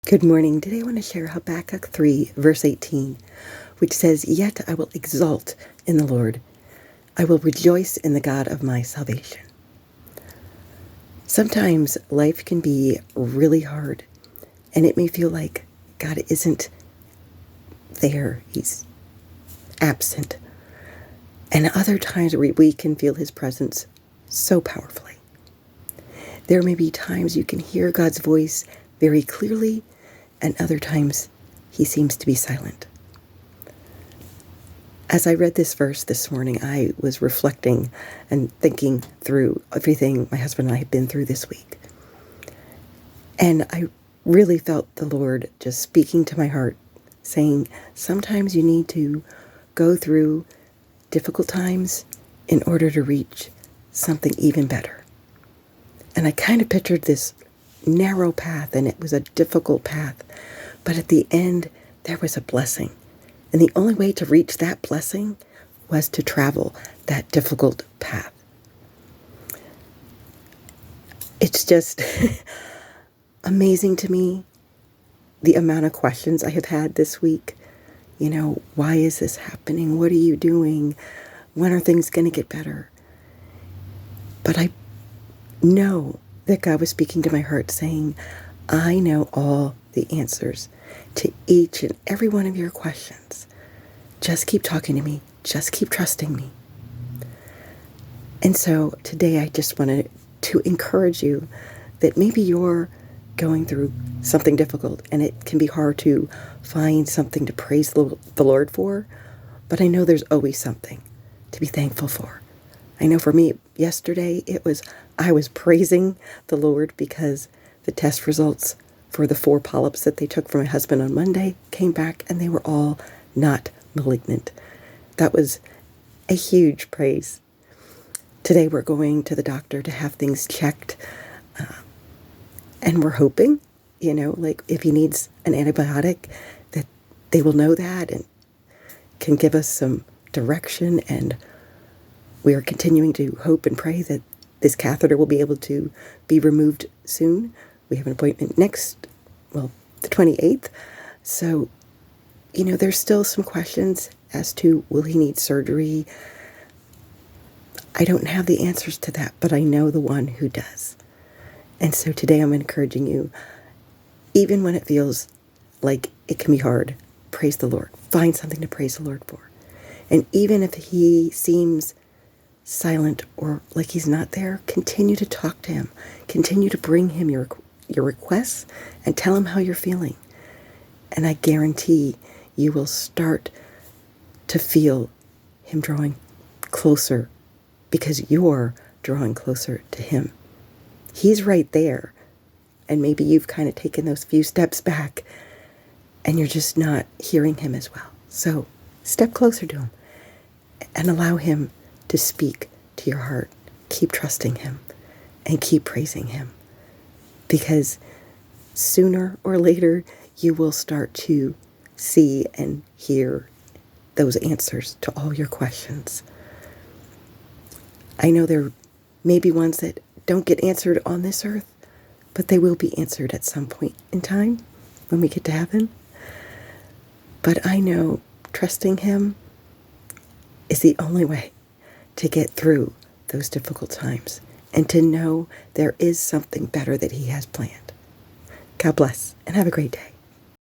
Good morning. Today I want to share Habakkuk 3, verse 18, which says, "Yet I will exult in the Lord. I will rejoice in the God of my salvation." Sometimes life can be really hard, and it may feel like God isn't there. He's absent. And other times we can feel His presence so powerfully. There may be times you can hear God's voice very clearly, and other times He seems to be silent. As I read this verse this morning, I was reflecting and thinking through everything my husband and I have been through this week. And I really felt the Lord just speaking to my heart, saying, sometimes you need to go through difficult times in order to reach something even better. And I kind of pictured this narrow path, and it was a difficult path. But at the end, there was a blessing. And the only way to reach that blessing was to travel that difficult path. It's just amazing to me the amount of questions I have had this week. Why is this happening? What are you doing? When are things going to get better? But I know that God was speaking to my heart saying, I know all the answers to each and every one of your questions. Just keep talking to me. Just keep trusting me. And so today I just wanted to encourage you that maybe you're going through something difficult and it can be hard to find something to praise the Lord for, but I know there's always something to be thankful for. I know for me, yesterday I was praising the Lord because the test results for the 4 polyps that they took from my husband on Monday came back and they were all not malignant. That was a huge praise. Today we're going to the doctor to have things checked, and we're hoping, like if he needs an antibiotic, that they will know that and can give us some direction, and we are continuing to hope and pray that this catheter will be able to be removed soon. We have an appointment the 28th. So, there's still some questions as to will he need surgery? I don't have the answers to that, but I know the one who does. And so today I'm encouraging you, even when it feels like it can be hard, praise the Lord. Find something to praise the Lord for. And even if he seems silent or like he's not there, continue to talk to him. Continue to bring him your requests and tell him how you're feeling. And I guarantee you will start to feel him drawing closer because you're drawing closer to him. He's right there. And maybe you've kind of taken those few steps back and you're just not hearing him as well. So step closer to him and allow him to speak to your heart. Keep trusting him and keep praising him, because sooner or later you will start to see and hear those answers to all your questions. I know there may be ones that don't get answered on this earth, but they will be answered at some point in time when we get to heaven. But I know trusting him is the only way to get through those difficult times and to know there is something better that he has planned. God bless and have a great day.